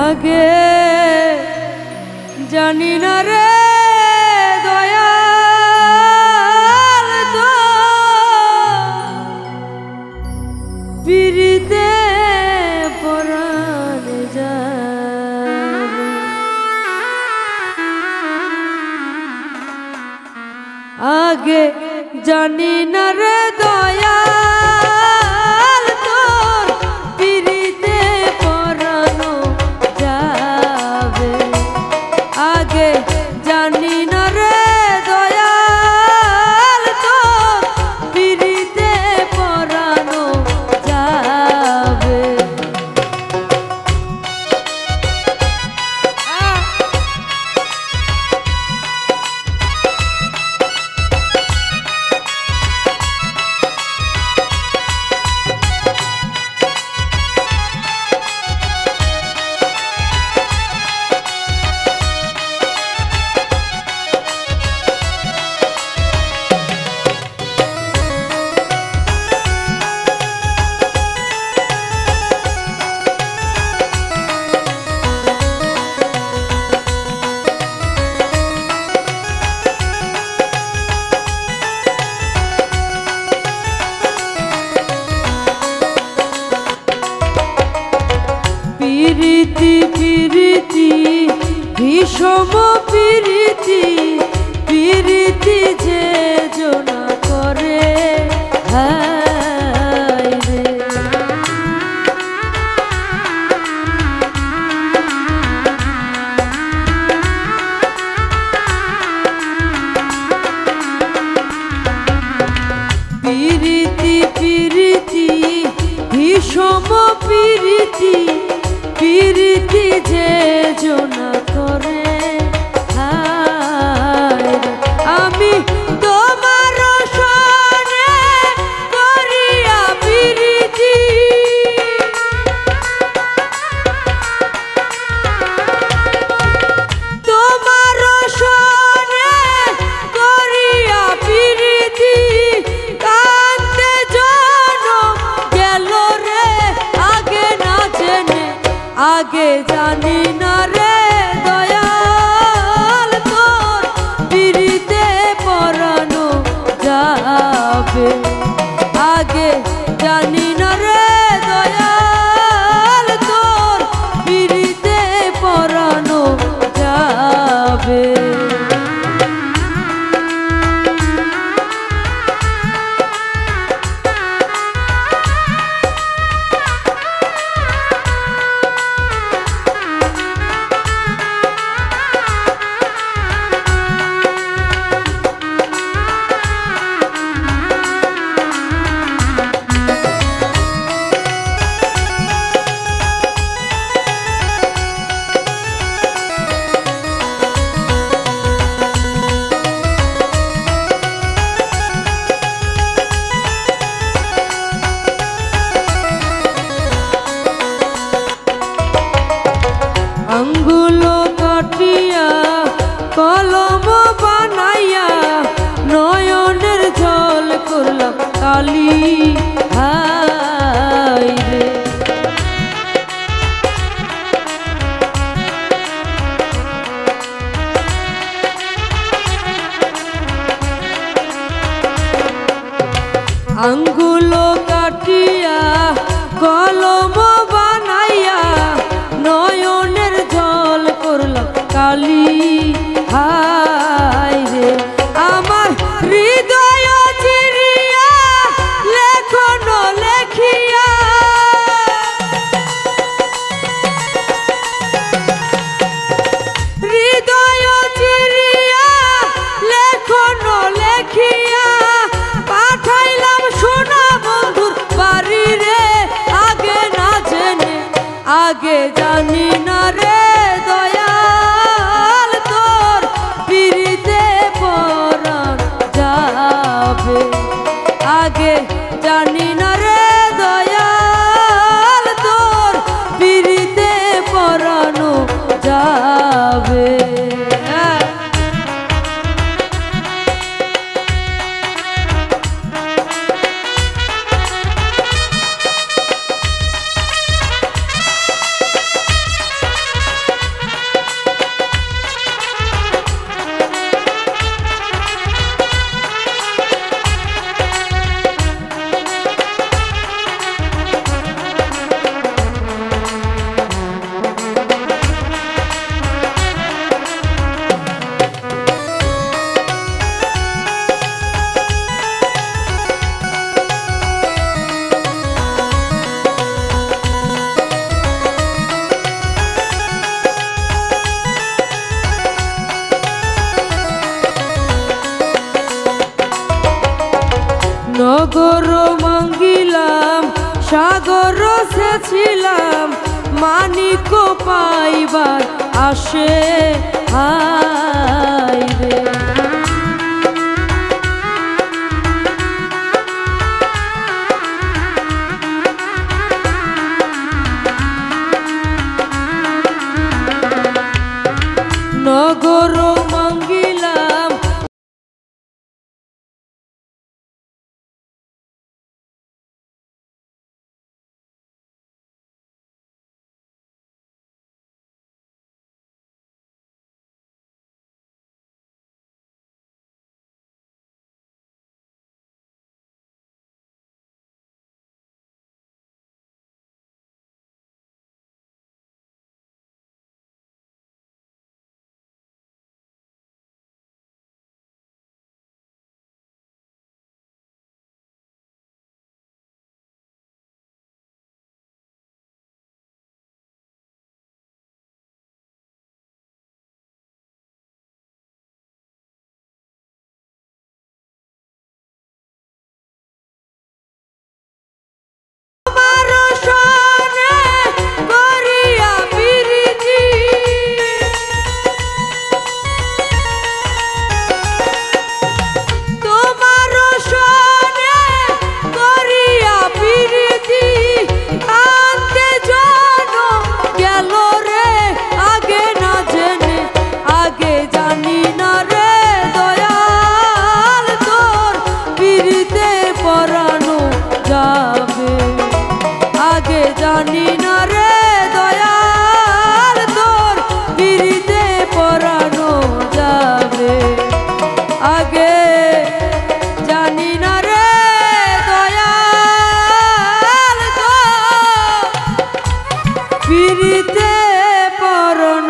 আগে জানি না রে দয়াল তো পিরিতে পরাণে যাবে। আগে জানি না রে দয়াল তোর পিরিতে পরানো যাবে। আগে জানি না রে দয়াল তোর পিরিতে পরানো যাবে। পিরিতি পিরিতি ভীষম পিরিতি পিরিতি যে জনা করে হায় রে। পিরিতি পিরিতি ভীষম পিরিতি পিরিতি যে জনা করে হায় রে। আমি তোমার সনে করিয়া পিরিতি তোমার সনে করিয়া পিরিতি কান্দে জনম গেল রে আগে না জেনে। আগে জানি না রে দয়াল তোর পিরিতে পরানো যাবে। আগে জানি না রে দয়াল তোর পিরিতে পরানো যাবে। আঙ্গুলো কাটিয়া কলম বানাইয়া নয়নের জল করলাম কালি হায় রে। আঙ্গুলো কাটিয়া কলম বানাইয়া নয়নের জল করলাম কালি হায় রে। আমার হৃদয় চিরিয়া লেখন লেখিয়া হৃদয় চিরিয়া লেখন লেখিয়া পাঠাইলাম সোনা বন্ধুর বাড়ি রে। আগে না জেনে আগে জানি না রে দয়াল তোর পিরিতে পরাণ যাবে। আগে জানি না রে দয়াল তোর পিরিতে পরানো যাবে। কাছে ছিলাম মানিক পাইবার আসে হায়রে নগর মঙ্গিলাম জানি না রে দয়াল তোর পিরিতে পরানো যাবে আগে জানি না রে দয়াল তোর পিরিতে পরানো